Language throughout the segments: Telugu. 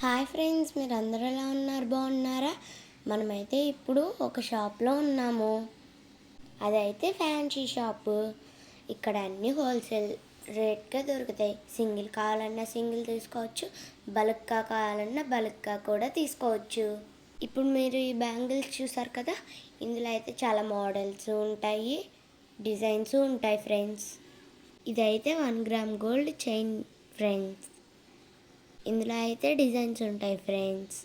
హాయ్ ఫ్రెండ్స్, మీరు అందరూ ఎలా ఉన్నారు? బాగున్నారా? మనమైతే ఇప్పుడు ఒక షాప్లో ఉన్నాము. అదైతే ఫ్యాన్సీ షాపు. ఇక్కడ అన్నీ హోల్సేల్ రేట్గా దొరుకుతాయి. సింగిల్ కావాలన్నా సింగిల్ తీసుకోవచ్చు, బల్క్గా కావాలన్నా బల్క్గా కూడా తీసుకోవచ్చు. ఇప్పుడు మీరు ఈ బ్యాంగిల్స్ చూసారు కదా, ఇందులో అయితే చాలా మోడల్స్ ఉంటాయి, డిజైన్స్ ఉంటాయి ఫ్రెండ్స్. ఇదైతే 1 గ్రామ్ గోల్డ్ చైన్ ఫ్రెండ్స్. ఇందులో అయితే డిజైన్స్ ఉంటాయి ఫ్రెండ్స్.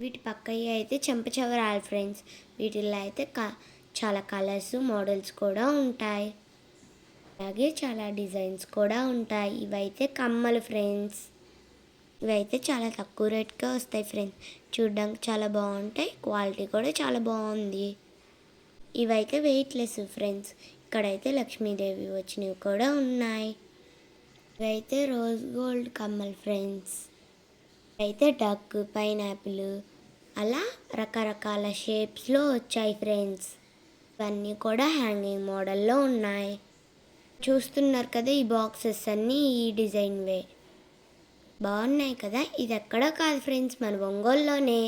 వీటి పక్కయ్య అయితే చెంపచవరాలు ఫ్రెండ్స్. వీటిల్లో అయితే చాలా కలర్స్ మోడల్స్ కూడా ఉంటాయి, అలాగే చాలా డిజైన్స్ కూడా ఉంటాయి. ఇవైతే కమ్మలు ఫ్రెండ్స్. ఇవైతే చాలా తక్కువ రేట్గా వస్తాయి ఫ్రెండ్స్. చూడడానికి చాలా బాగుంటాయి, క్వాలిటీ కూడా చాలా బాగుంది. ఇవైతే వెయిట్లెస్ ఫ్రెండ్స్. ఇక్కడైతే లక్ష్మీదేవి వచ్చినవి కూడా ఉన్నాయి. ఇవైతే రోజ్ గోల్డ్ కమ్మలు ఫ్రెండ్స్. అయితే డక్, పైనాపిల్ అలా రకరకాల షేప్స్లో వచ్చాయి ఫ్రెండ్స్. ఇవన్నీ కూడా హ్యాంగింగ్ మోడల్లో ఉన్నాయి. చూస్తున్నారు కదా, ఈ బాక్సెస్ అన్నీ ఈ డిజైన్వే. బాగున్నాయి కదా. ఇది ఎక్కడా కాదు ఫ్రెండ్స్, మన ఒంగోలులోనే.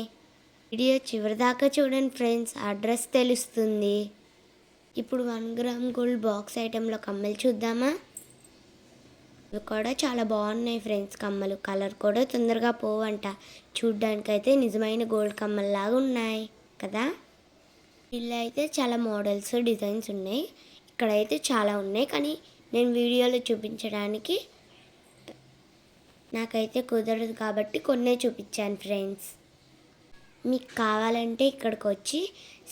వీడియో చివరిదాకా చూడండి ఫ్రెండ్స్, అడ్రస్ తెలుస్తుంది. ఇప్పుడు 1 గ్రామ్ గోల్డ్ బాక్స్ ఐటెంలో కమ్మలు చూద్దామా? ఇవి కూడా చాలా బాగున్నాయి ఫ్రెండ్స్. కమ్మలు కలర్ కూడా తొందరగా పోవంట. చూడ్డానికైతే నిజమైన గోల్డ్ కమ్మల్లాగా ఉన్నాయి కదా. వీళ్ళు అయితే చాలా మోడల్స్, డిజైన్స్ ఉన్నాయి. ఇక్కడైతే చాలా ఉన్నాయి, కానీ నేను వీడియోలో చూపించడానికి నాకైతే కుదరదు కాబట్టి కొన్నే చూపించాను ఫ్రెండ్స్. మీకు కావాలంటే ఇక్కడికి వచ్చి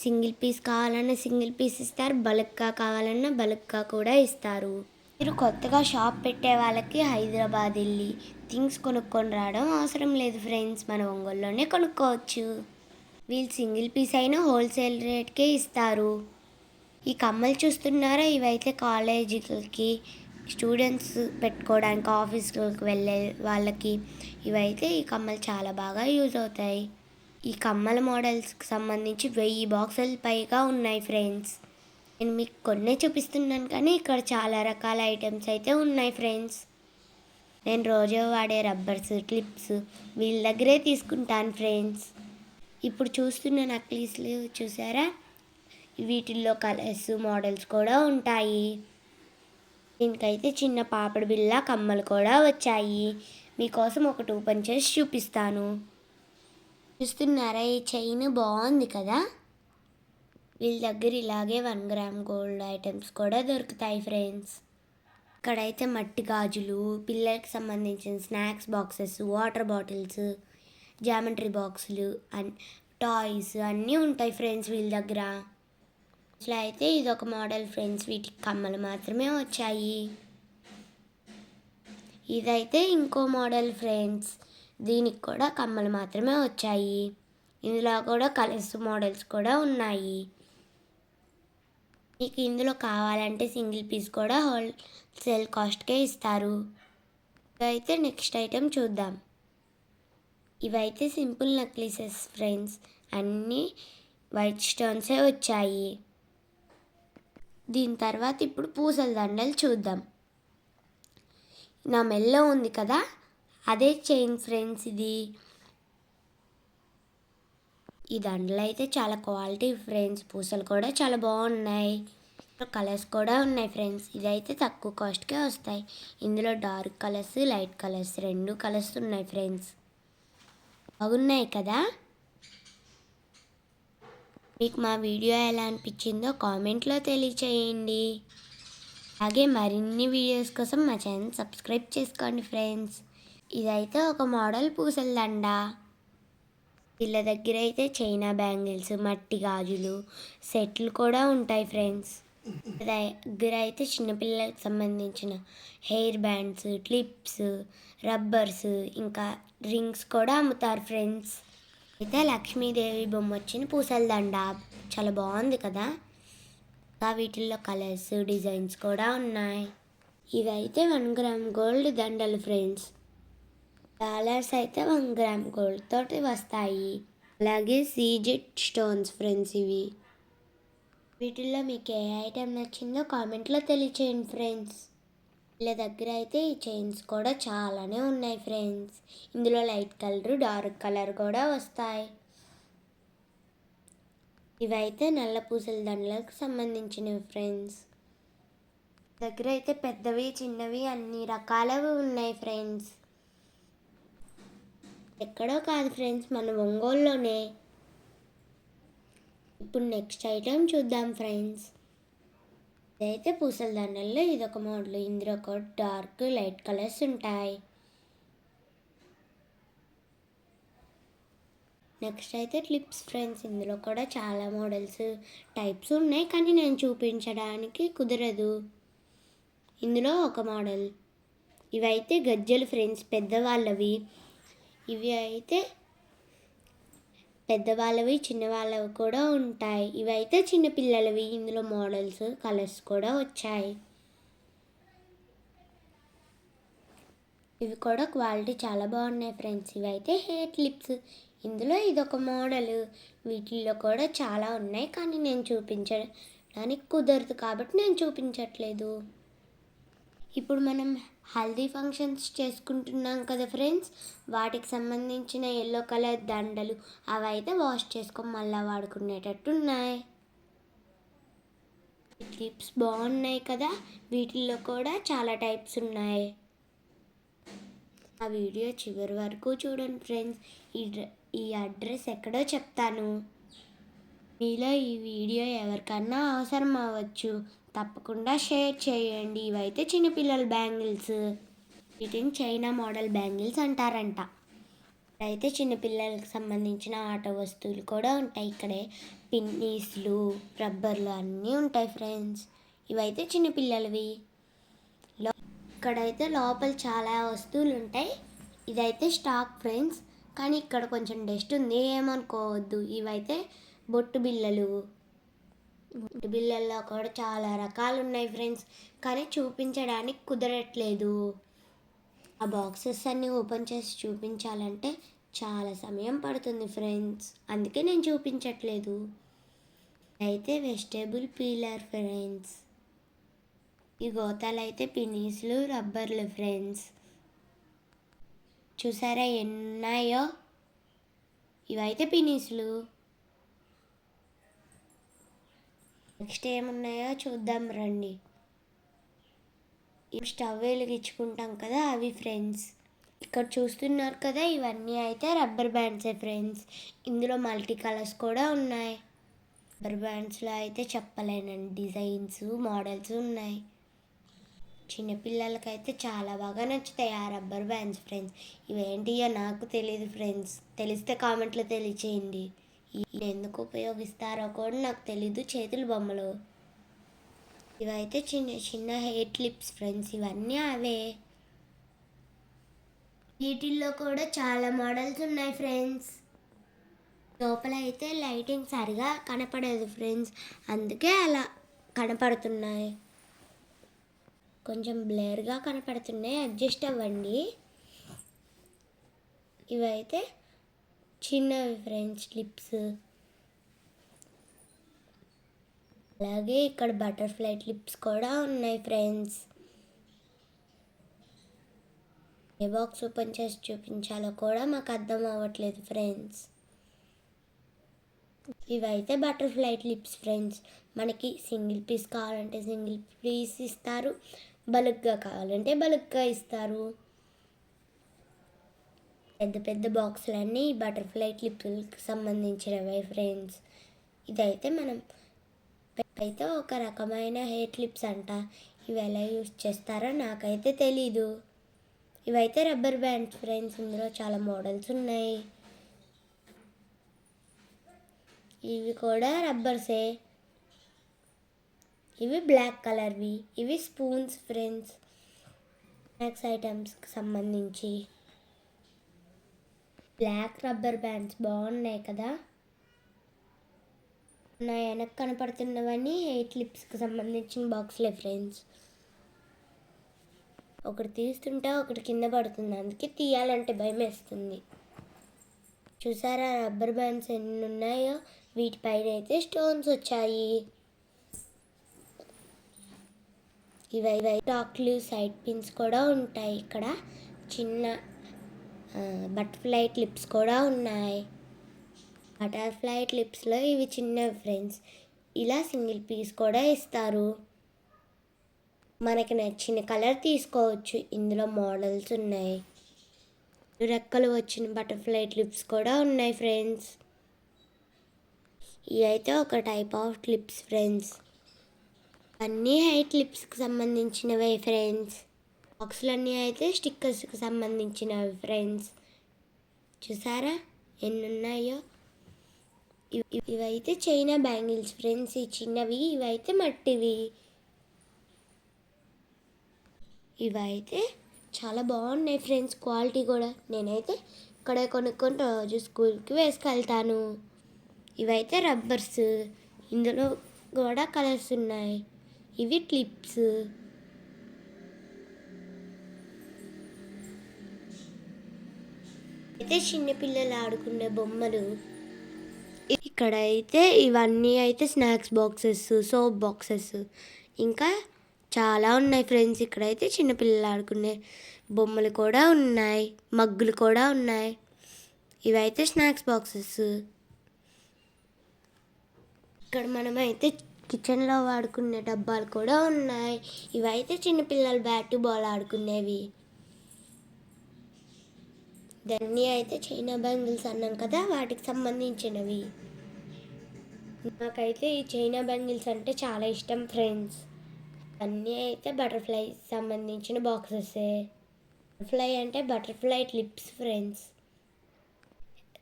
సింగిల్ పీస్ కావాలన్నా సింగిల్ పీస్ ఇస్తారు, బల్క్గా కావాలన్నా బల్క్గా కూడా ఇస్తారు. మీరు కొత్తగా షాప్ పెట్టే వాళ్ళకి హైదరాబాద్ వెళ్ళి థింగ్స్ కొనుక్కొని రావడం అవసరం లేదు ఫ్రెండ్స్, మన ఒంగోలులోనే కొనుక్కోవచ్చు. వీళ్ళు సింగిల్ పీస్ అయినా హోల్సేల్ రేట్కే ఇస్తారు. ఈ కమ్మలు చూస్తున్నారా, ఇవైతే కాలేజీలకి స్టూడెంట్స్ పెట్టుకోవడానికి, ఆఫీస్కి వెళ్ళే వాళ్ళకి ఇవైతే ఈ కమ్మలు చాలా బాగా యూజ్ అవుతాయి. ఈ కమ్మల మోడల్స్కి సంబంధించి 1000 బాక్సులు పైగా ఉన్నాయి ఫ్రెండ్స్. నేను మీకు కొన్నే చూపిస్తున్నాను, కానీ ఇక్కడ చాలా రకాల ఐటమ్స్ అయితే ఉన్నాయి ఫ్రెండ్స్. నేను రోజు వాడే రబ్బర్స్, క్లిప్స్ వీళ్ళ దగ్గరే తీసుకుంటాను ఫ్రెండ్స్. ఇప్పుడు చూస్తున్న నక్లీస్లు చూసారా, వీటిల్లో కలర్స్, మోడల్స్ కూడా ఉంటాయి. దీనికైతే చిన్న పాపడి బిళ్ళ కమ్మలు కూడా వచ్చాయి. మీకోసం ఒకటి ఓపెన్ చేసి చూపిస్తాను. చూస్తున్నారా, ఈ చైన్ బాగుంది కదా. వీళ్ళ దగ్గర ఇలాగే 1 గ్రామ్ గోల్డ్ ఐటమ్స్ కూడా దొరుకుతాయి ఫ్రెండ్స్. ఇక్కడైతే మట్టి గాజులు, పిల్లలకి సంబంధించిన snacks boxes, water bottles, geometry బాక్సులు, టాయ్స్ అన్నీ ఉంటాయి ఫ్రెండ్స్ వీళ్ళ దగ్గర. ఇట్లా అయితే ఇదొక మోడల్ ఫ్రెండ్స్, వీటికి కమ్మలు మాత్రమే వచ్చాయి. ఇదైతే ఇంకో మోడల్ ఫ్రెండ్స్, దీనికి కూడా కమ్మలు మాత్రమే వచ్చాయి. ఇందులో కూడా కలర్స్, మోడల్స్ కూడా ఉన్నాయి. మీకు ఇందులో కావాలంటే సింగిల్ పీస్ కూడా హోల్సేల్ కాస్ట్కే ఇస్తారు. ఇవైతే నెక్స్ట్ ఐటెం చూద్దాం. ఇవైతే సింపుల్ నెక్లెసెస్ ఫ్రెండ్స్, అన్నీ వైట్ స్టోన్సే వచ్చాయి. దీని తర్వాత ఇప్పుడు పూసల దండలు చూద్దాం. నా మెల్లో ఉంది కదా, అదే చైన్ ఫ్రెండ్స్ ఇది. ఈ దండలు అయితే చాలా క్వాలిటీ ఫ్రెండ్స్, పూసలు కూడా చాలా బాగున్నాయి, కలర్స్ కూడా ఉన్నాయి ఫ్రెండ్స్. ఇదైతే తక్కువ కాస్ట్కే వస్తాయి. ఇందులో dark colours, light colours 2 colours ఉన్నాయి ఫ్రెండ్స్. బాగున్నాయి కదా. మీకు మా వీడియో ఎలా అనిపించిందో కామెంట్లో తెలియచేయండి. అలాగే మరిన్ని వీడియోస్ కోసం మా ఛానల్ సబ్స్క్రైబ్ చేసుకోండి ఫ్రెండ్స్. ఇదైతే ఒక మోడల్ పూసల దండ. వీళ్ళ దగ్గర అయితే చైనా బ్యాంగిల్స్, మట్టి గాజులు సెట్లు కూడా ఉంటాయి ఫ్రెండ్స్. దగ్గర అయితే చిన్నపిల్లలకు సంబంధించిన హెయిర్ బ్యాండ్స్, క్లిప్స్, రబ్బర్స్, ఇంకా రింగ్స్ కూడా అమ్ముతారు ఫ్రెండ్స్. అయితే లక్ష్మీదేవి బొమ్మ వచ్చిన పూసల దండ చాలా బాగుంది కదా. ఇంకా వీటిల్లో కలర్స్, డిజైన్స్ కూడా ఉన్నాయి. ఇవైతే 1 గ్రామ్ గోల్డ్ దండలు ఫ్రెండ్స్. డాలర్స్ అయితే 1 గ్రామ్ గోల్డ్ తోటి వస్తాయి. అలాగే సీజెడ్ స్టోన్స్ ఫ్రెండ్స్ ఇవి. వీటిల్లో మీకు ఏ ఐటెం నచ్చిందో కామెంట్లో తెలియచేయండి ఫ్రెండ్స్. వీళ్ళ దగ్గర అయితే ఈ చైన్స్ కూడా చాలానే ఉన్నాయి ఫ్రెండ్స్. ఇందులో లైట్ కలర్, డార్క్ కలర్ కూడా వస్తాయి. ఇవైతే నల్ల పూసల దండలకు సంబంధించినవి ఫ్రెండ్స్. దగ్గర అయితే పెద్దవి, చిన్నవి అన్ని రకాలవి ఉన్నాయి ఫ్రెండ్స్. ఎక్కడో కాదు ఫ్రెండ్స్, మన ఒంగోలులోనే. ఇప్పుడు నెక్స్ట్ ఐటెం చూద్దాం ఫ్రెండ్స్. ఇదైతే పూసల దండల్లో ఇదొక మోడల్. ఇందులో ఒక డార్క్, లైట్ కలర్స్ ఉంటాయి. నెక్స్ట్ అయితే క్లిప్స్ ఫ్రెండ్స్. ఇందులో కూడా చాలా మోడల్స్, టైప్స్ ఉన్నాయి, కానీ నేను చూపించడానికి కుదరదు. ఇందులో ఒక మోడల్. ఇవైతే గజ్జలు ఫ్రెండ్స్, పెద్దవాళ్ళవి. ఇవి అయితే పెద్దవాళ్ళవి, చిన్నవాళ్ళవి కూడా ఉంటాయి. ఇవైతే చిన్నపిల్లలవి. ఇందులో మోడల్స్, కలర్స్ కూడా వచ్చాయి. ఇవి కూడా క్వాలిటీ చాలా బాగున్నాయి ఫ్రెండ్స్. ఇవైతే హెయిర్ క్లిప్స్. ఇందులో ఇదొక మోడల్. వీటిల్లో కూడా చాలా ఉన్నాయి, కానీ నేను చూపించడానికి కుదరదు కాబట్టి నేను చూపించట్లేదు. ఇప్పుడు మనం హల్దీ ఫంక్షన్స్ చేసుకుంటున్నాం కదా ఫ్రెండ్స్, వాటికి సంబంధించిన ఎల్లో కలర్ దండలు అవి అయితే వాష్ చేసుకొని మళ్ళీ వాడుకునేటట్టు ఉన్నాయి. క్లిప్స్ బాగున్నాయి కదా. వీటిల్లో కూడా చాలా టైప్స్ ఉన్నాయి. ఆ వీడియో చివరి వరకు చూడండి ఫ్రెండ్స్. ఈ అడ్రస్ ఎక్కడో చెప్తాను. మీలో ఈ వీడియో ఎవరికన్నా అవసరం అవ్వచ్చు, తప్పకుండా షేర్ చేయండి. ఇవైతే చిన్నపిల్లల బ్యాంగిల్స్. వీటిని చైనా మోడల్ బ్యాంగిల్స్ అంటారంట. అయితే చిన్నపిల్లలకు సంబంధించిన ఆట వస్తువులు కూడా ఉంటాయి. ఇక్కడే పిన్నీస్లు, రబ్బర్లు అన్నీ ఉంటాయి ఫ్రెండ్స్. ఇవైతే చిన్నపిల్లలవి. ఇక్కడైతే లోపల చాలా వస్తువులు ఉంటాయి. ఇదైతే స్టాక్ ఫ్రెండ్స్, కానీ ఇక్కడ కొంచెం డస్ట్ ఉంది, ఏమనుకోవద్దు. ఇవైతే బొట్టు బిళ్ళలు. బొట్టు బిళ్ళల్లో కూడా చాలా రకాలు ఉన్నాయి ఫ్రెండ్స్, కానీ చూపించడానికి కుదరట్లేదు. ఆ బాక్సెస్ అన్నీ ఓపెన్ చేసి చూపించాలంటే చాలా సమయం పడుతుంది ఫ్రెండ్స్, అందుకే నేను చూపించట్లేదు. అయితే వెజిటేబుల్ పీలర్ ఫ్రెండ్స్. ఈ గోతాలు అయితే పినీస్లు, రబ్బర్లు ఫ్రెండ్స్. చూసారా ఎన్నాయో. ఇవైతే పినీస్లు. నెక్స్ట్ ఏమున్నాయో చూద్దాం రండి. స్టవ్ వెలిగించుకుంటాం కదా అవి ఫ్రెండ్స్. ఇక్కడ చూస్తున్నారు కదా, ఇవన్నీ అయితే రబ్బర్ బ్యాండ్సే ఫ్రెండ్స్. ఇందులో మల్టీ కలర్స్ కూడా ఉన్నాయి. రబ్బర్ బ్యాండ్స్లో అయితే చెప్పలేనండి, డిజైన్స్, మోడల్స్ ఉన్నాయి. చిన్నపిల్లలకైతే చాలా బాగా నచ్చుతాయి ఆ రబ్బర్ బ్యాండ్స్ ఫ్రెండ్స్. ఇవేంటియో నాకు తెలియదు ఫ్రెండ్స్, తెలిస్తే కామెంట్లో తెలియచేయండి. ఎందుకు ఉపయోగిస్తారో కూడా నాకు తెలీదు. చేతుల బొమ్మలు. ఇవైతే చిన్న చిన్న హెయిర్ క్లిప్స్ ఫ్రెండ్స్. ఇవన్నీ అవే. వీటిల్లో కూడా చాలా మోడల్స్ ఉన్నాయి ఫ్రెండ్స్. లోపల అయితే లైటింగ్ సరిగా కనపడదు ఫ్రెండ్స్, అందుకే అలా కనపడుతున్నాయి. కొంచెం బ్లర్గా కనపడుతున్నాయి, అడ్జస్ట్ అవ్వండి. ఇవైతే చిన్నవి ఫ్రెండ్స్ క్లిప్స్. అలాగే ఇక్కడ బటర్ఫ్లై క్లిప్స్ కూడా ఉన్నాయి ఫ్రెండ్స్. ఏ బాక్స్ ఓపెన్ చేసి చూపించాలో కూడా మాకు అర్థం అవ్వట్లేదు ఫ్రెండ్స్. ఇవైతే బటర్ఫ్లై క్లిప్స్ ఫ్రెండ్స్. మనకి సింగిల్ పీస్ కావాలంటే సింగిల్ పీస్ ఇస్తారు, బల్క్గా కావాలంటే బల్క్గా ఇస్తారు. పెద్ద పెద్ద బాక్సులన్నీ బటర్ఫ్లై క్లిప్కి సంబంధించినవే ఫ్రెండ్స్. ఇదైతే అయితే ఒక రకమైన హెయిర్ క్లిప్స్ అంట. ఇవి ఎలా యూస్ చేస్తారో నాకైతే తెలీదు. ఇవైతే రబ్బర్ బ్యాండ్స్ ఫ్రెండ్స్. ఇందులో చాలా మోడల్స్ ఉన్నాయి. ఇవి కూడా రబ్బర్సే. ఇవి బ్లాక్ కలర్వి. ఇవి స్పూన్స్ ఫ్రెండ్స్. స్నాక్స్ ఐటమ్స్కి సంబంధించి బ్లాక్ రబ్బర్ బ్యాండ్స్ బాగున్నాయి కదా. నా వెనక్కి కనపడుతున్నవన్నీ హెయిర్ క్లిప్స్కి సంబంధించిన బాక్స్లే ఫ్రెండ్స్. ఒకటి తీస్తుంటే ఒకటి కింద పడుతుంది, అందుకే తీయాలంటే భయం వేస్తుంది. చూసారా రబ్బర్ బ్యాండ్స్ ఎన్ని ఉన్నాయో. వీటిపైన అయితే స్టోన్స్ వచ్చాయి. ఇవి టాక్లు సైడ్ పిన్స్ కూడా ఉంటాయి. ఇక్కడ చిన్న బటర్ఫ్లై క్లిప్స్ కూడా ఉన్నాయి. బటర్ఫ్లై క్లిప్స్లో ఇవి చిన్నవి ఫ్రెండ్స్. ఇలా సింగిల్ పీస్ కూడా ఇస్తారు. మనకి నచ్చిన కలర్ తీసుకోవచ్చు. ఇందులో మోడల్స్ ఉన్నాయి. రెక్కలు వచ్చిన బటర్ఫ్లై క్లిప్స్ కూడా ఉన్నాయి ఫ్రెండ్స్. ఇవి అయితే ఒక టైప్ ఆఫ్ క్లిప్స్ ఫ్రెండ్స్. అన్నీ హెయిర్ క్లిప్స్కి సంబంధించినవే ఫ్రెండ్స్. బాక్సులన్నీ అయితే స్టిక్కర్స్కి సంబంధించినవి ఫ్రెండ్స్. చూసారా ఎన్ని ఉన్నాయో. ఇవైతే చైనా బ్యాంగిల్స్ ఫ్రెండ్స్. ఈ చిన్నవి ఇవైతే మట్టివి. ఇవైతే చాలా బాగున్నాయి ఫ్రెండ్స్. క్వాలిటీ కూడా నేనైతే ఇక్కడే కొనుక్కొని రోజు స్కూల్కి వేసుకెళ్తాను. ఇవైతే రబ్బర్స్. ఇందులో కూడా కలర్స్ ఉన్నాయి. ఇవి క్లిప్స్. అయితే చిన్నపిల్లలు ఆడుకునే బొమ్మలు. ఇక్కడ అయితే ఇవన్నీ అయితే స్నాక్స్ బాక్సెస్, సోప్ బాక్సెస్, ఇంకా చాలా ఉన్నాయి ఫ్రెండ్స్. ఇక్కడైతే చిన్నపిల్లలు ఆడుకునే బొమ్మలు కూడా ఉన్నాయి. మగ్గులు కూడా ఉన్నాయి. ఇవైతే స్నాక్స్ బాక్సెస్. ఇక్కడ మనమైతే కిచెన్లో వాడుకునే డబ్బాలు కూడా ఉన్నాయి. ఇవైతే చిన్నపిల్లలు బ్యాట్ బాల్ ఆడుకునేవి. ఇవన్నీ అయితే చైనా బ్యాంగిల్స్ అన్నాం కదా, వాటికి సంబంధించినవి. నాకైతే ఈ చైనా బ్యాంగిల్స్ అంటే చాలా ఇష్టం ఫ్రెండ్స్. అన్నీ అయితే బటర్ఫ్లై సంబంధించిన బాక్సెసే. బటర్ఫ్లై అంటే బటర్ఫ్లై క్లిప్స్ ఫ్రెండ్స్.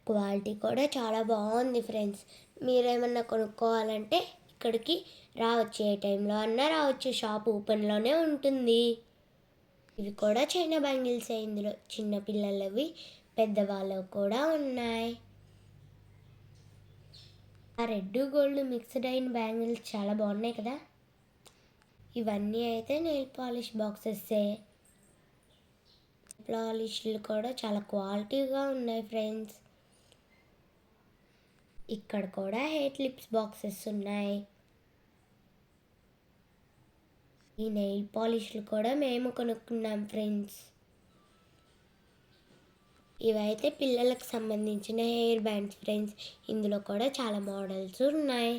క్వాలిటీ కూడా చాలా బాగుంది ఫ్రెండ్స్. మీరేమన్నా కొనుక్కోవాలంటే ఇక్కడికి రావచ్చు. ఏ టైంలో అన్నా రావచ్చు. షాప్ ఓపెన్లోనే ఉంటుంది. ఇవి కూడా చైనా బ్యాంగిల్సే. ఇందులో చిన్నపిల్లలవి, పెద్దవాళ్ళవి కూడా ఉన్నాయి. ఆ రెడ్ గోల్డ్ మిక్స్డ్ అయిన బ్యాంగిల్స్ చాలా బాగున్నాయి కదా. ఇవన్నీ అయితే నెయిల్ పాలిష్ బాక్సెస్సే. పాలిష్లు కూడా చాలా క్వాలిటీగా ఉన్నాయి ఫ్రెండ్స్. ఇక్కడ కూడా హెయిర్ క్లిప్స్ బాక్సెస్ ఉన్నాయి. ఈ నెయిల్ పాలిష్లు కూడా మేము కొనుక్కున్నాం ఫ్రెండ్స్. ఇవైతే పిల్లలకు సంబంధించిన హెయిర్ బ్యాండ్స్ ఫ్రెండ్స్. ఇందులో కూడా చాలా మోడల్స్ ఉన్నాయి.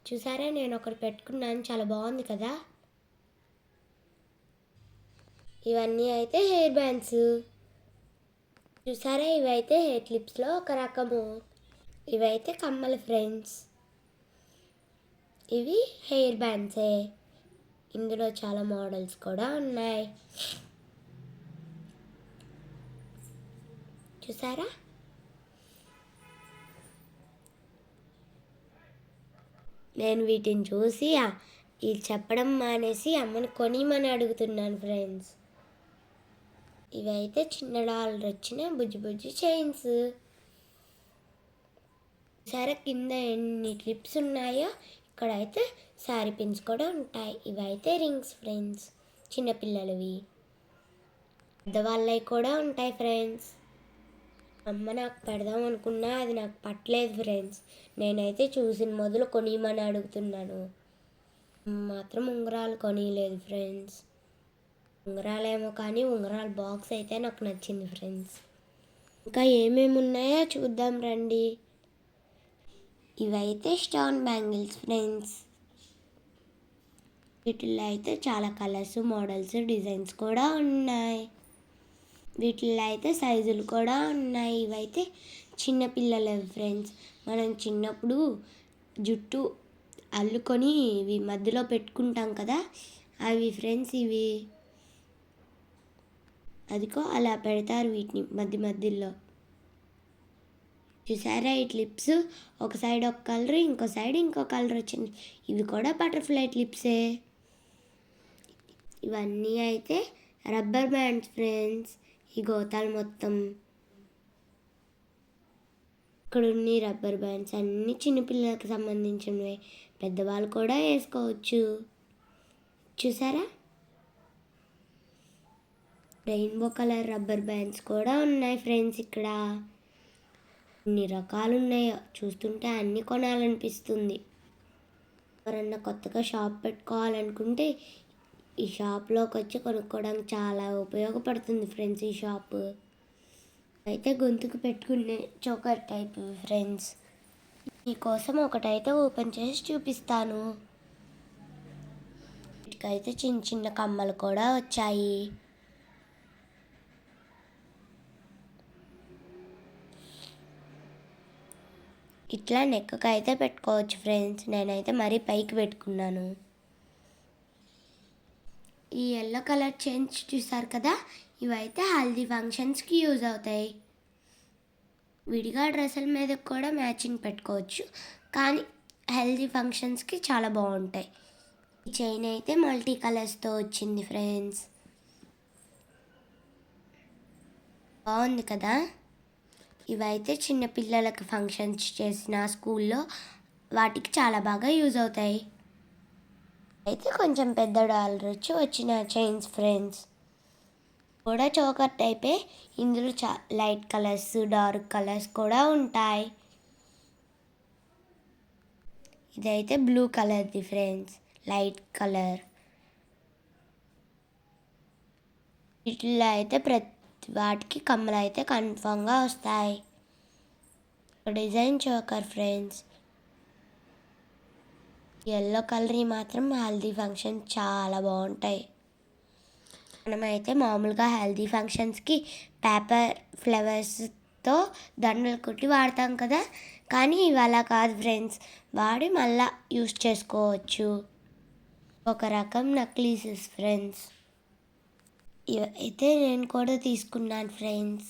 చూసారా, నేను ఒకటి పెట్టుకున్నాను, చాలా బాగుంది కదా. ఇవన్నీ అయితే హెయిర్ బ్యాండ్స్. చూసారా, ఇవైతే హెయిర్ క్లిప్స్లో ఒక రకము. ఇవైతే కమ్మలు ఫ్రెండ్స్. ఇవి హెయిర్ బ్యాండ్సే. ఇందులో చాలా మోడల్స్ కూడా ఉన్నాయి. చూసారా, నేను వీటిని చూసి ఇది చెప్పడం మానేసి అమ్మని కొనిమని అడుగుతున్నాను ఫ్రెండ్స్. ఇవైతే చిన్న డాలర్ వచ్చిన బుజ్జి బుజ్జి చైన్స్. సరే, కింద ఎన్ని క్లిప్స్ ఉన్నాయో ఇక్కడైతే శారీ పిన్స్ కూడా ఉంటాయి. ఇవైతే రింగ్స్ ఫ్రెండ్స్, చిన్నపిల్లలవి. పెద్దవాళ్ళవి కూడా ఉంటాయి ఫ్రెండ్స్. అమ్మ నాకు పెడదాం అనుకున్నా, అది నాకు పట్టలేదు ఫ్రెండ్స్. నేనైతే చూసిన మొదలు కొనిమని అడుగుతున్నాను. మాత్రం ఉంగరాలు కొనియలేదు ఫ్రెండ్స్. ఉంగరాలేమో కానీ ఉంగరాల బాక్స్ అయితే నాకు నచ్చింది ఫ్రెండ్స్. ఇంకా ఏమేమి ఉన్నాయో చూద్దాం రండి. ఇవైతే స్టోన్ బ్యాంగిల్స్ ఫ్రెండ్స్. వీటిల్లో అయితే చాలా కలర్స్, మోడల్స్, డిజైన్స్ కూడా ఉన్నాయి. వీటిల్లో అయితే సైజులు కూడా ఉన్నాయి. ఇవైతే చిన్నపిల్లలవి ఫ్రెండ్స్. మనం చిన్నప్పుడు జుట్టు అల్లుకొని ఇవి మధ్యలో పెట్టుకుంటాం కదా, అవి ఫ్రెండ్స్. ఇవి అదికో అలా పెడతారు వీటిని మధ్యలో. చూసారా, ఈ క్లిప్స్ ఒక సైడ్ ఒక కలర్, ఇంకో సైడ్ ఇంకో కలర్ వచ్చింది. ఇవి కూడా బటర్ఫ్లై క్లిప్సే. ఇవన్నీ అయితే రబ్బర్ బ్యాండ్స్ ఫ్రెండ్స్. ఈ గోతాలు మొత్తం ఇక్కడ ఉన్న రబ్బర్ బ్యాండ్స్ అన్నీ చిన్నపిల్లలకు సంబంధించినవి. పెద్దవాళ్ళు కూడా వేసుకోవచ్చు. చూసారా, రెయిన్బో కలర్ రబ్బర్ బ్యాండ్స్ కూడా ఉన్నాయి ఫ్రెండ్స్. ఇక్కడ ఎన్ని రకాలు ఉన్నాయో చూస్తుంటే అన్నీ కొనాలనిపిస్తుంది. ఎవరన్నా కొత్తగా షాప్ పెట్టుకోవాలనుకుంటే ఈ షాప్లోకి వచ్చి కొనుక్కోవడానికి చాలా ఉపయోగపడుతుంది ఫ్రెండ్స్. ఈ షాపు అయితే గొంతుకు పెట్టుకునే చోకర్ టైప్ ఫ్రెండ్స్. మీకోసం ఒకటైతే ఓపెన్ చేసి చూపిస్తాను. వీటికైతే చిన్న చిన్న కమ్మలు కూడా వచ్చాయి. ఇట్లా నెక్కకి అయితే పెట్టుకోవచ్చు ఫ్రెండ్స్. నేనైతే మరీ పైకి పెట్టుకున్నాను. ఈ ఎల్లో కలర్ చైన్స్ చూసారు కదా, ఇవైతే హల్దీ ఫంక్షన్స్కి యూజ్ అవుతాయి. విడిగా డ్రెస్సుల మీద కూడా మ్యాచింగ్ పెట్టుకోవచ్చు, కానీ హెల్దీ ఫంక్షన్స్కి చాలా బాగుంటాయి. ఈ చైన్ అయితే మల్టీ కలర్స్తో వచ్చింది ఫ్రెండ్స్. బాగుంది కదా. ఇవైతే చిన్న పిల్లలకి ఫంక్షన్స్ చేసిన స్కూల్లో వాటికి చాలా బాగా యూజ్ అవుతాయి. అయితే కొంచెం పెద్ద డాలర్ వచ్చి వచ్చిన చైన్స్ ఫ్రెండ్స్. కూడా చోకర్ టైపే. ఇందులో లైట్ కలర్స్, డార్క్ కలర్స్ కూడా ఉంటాయి. ఇదైతే బ్లూ కలర్ది ఫ్రెండ్స్, లైట్ కలర్. వీటిలో అయితే ప్రతి వాటికి కమ్మలు అయితే కన్ఫామ్గా వస్తాయి. Design choker friends. Yellow colour మాత్రం హల్దీ ఫంక్షన్ చాలా బాగుంటాయి. మనమైతే మామూలుగా హెల్దీ ఫంక్షన్స్కి పేపర్ ఫ్లవర్స్తో దండలు కుట్టి వాడతాం కదా, కానీ ఇవి అలా కాదు ఫ్రెండ్స్. వాడి మళ్ళా యూస్ చేసుకోవచ్చు. ఒక రకం నక్లీసెస్ ఫ్రెండ్స్. ఇవైతే నేను కూడా తీసుకున్నాను ఫ్రెండ్స్.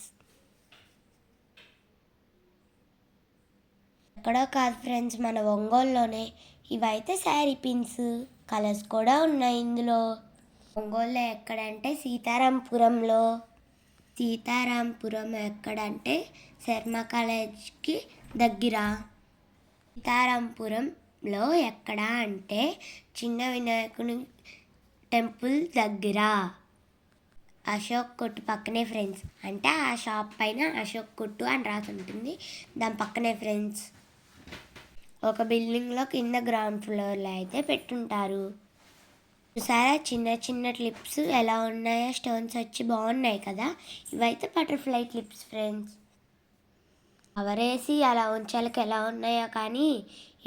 ఎక్కడో కాదు ఫ్రెండ్స్, మన ఒంగోలులోనే. ఇవైతే శారీ పిన్స్. కలర్స్ కూడా ఉన్నాయి ఇందులో. ఒంగోలులో ఎక్కడంటే సీతారాంపురంలో. సీతారాంపురం ఎక్కడంటే శర్మ కాలేజ్కి దగ్గర. సీతారాంపురంలో ఎక్కడ అంటే చిన్న వినాయకుని టెంపుల్ దగ్గర. అశోక్ కొట్టు పక్కనే ఫ్రెండ్స్. అంటే ఆ షాప్ పైన అశోక్ కొట్టు అని రాసి ఉంటుంది, దాని పక్కనే ఫ్రెండ్స్. ఒక బిల్డింగ్లో కింద గ్రౌండ్ ఫ్లోర్లో అయితే పెట్టుంటారు. చూసారా చిన్న చిన్న క్లిప్స్ ఎలా ఉన్నాయో, స్టోన్స్ వచ్చి బాగున్నాయి కదా. ఇవైతే బటర్ఫ్లై క్లిప్స్ ఫ్రెండ్స్. కవరేసి అలా ఉంచాలకి ఎలా ఉన్నాయో, కానీ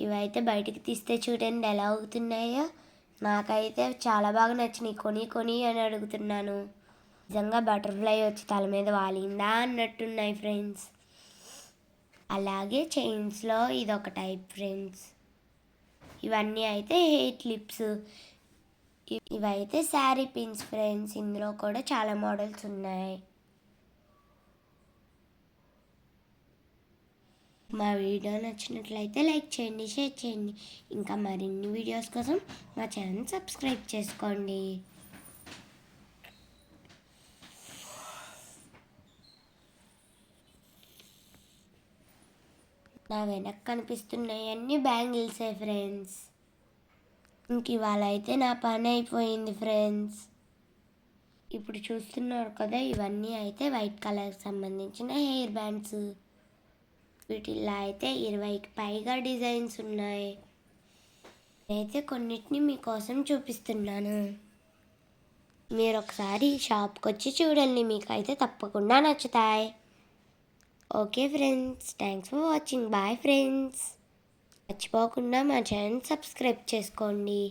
ఇవైతే బయటికి తీస్తే చూడండి ఎలా అవుతున్నాయో. నాకైతే చాలా బాగా నచ్చినాయి. కొని అని అడుగుతున్నాను. నిజంగా బటర్ఫ్లై వచ్చి తల మీద వాలిందా అన్నట్టున్నాయి ఫ్రెండ్స్. అలాగే చైన్స్లో ఇదొక టైప్ ఫ్రెండ్స్. ఇవన్నీ అయితే హెయిర్ క్లిప్స్. ఇవైతే శారీ పిన్స్ ఫ్రెండ్స్. ఇందులో కూడా చాలా మోడల్స్ ఉన్నాయి. మా వీడియో నచ్చినట్లయితే లైక్ చేయండి, షేర్ చేయండి. ఇంకా మరిన్ని వీడియోస్ కోసం మా ఛానల్ సబ్స్క్రైబ్ చేసుకోండి. నా వెనక కనిపిస్తున్నాయి అన్ని బ్యాంగిల్సే ఫ్రెండ్స్. ఇంక ఇవాళ అయితే నా పని అయిపోయింది ఫ్రెండ్స్. ఇప్పుడు చూస్తున్నారు కదా, ఇవన్నీ అయితే వైట్ కలర్కి సంబంధించిన హెయిర్ బ్యాండ్స్. వీటిల్లో అయితే 20కి పైగా డిజైన్స్ ఉన్నాయి. నేనైతే కొన్నిటిని మీకోసం చూపిస్తున్నాను. మీరు ఒకసారి షాప్కి వచ్చి చూడండి, మీకైతే తప్పకుండా నచ్చుతాయి. Okay friends, thanks for watching. Bye friends. మర్చిపోకుండా మా ఛానల్ సబ్స్క్రైబ్ చేసుకోండి.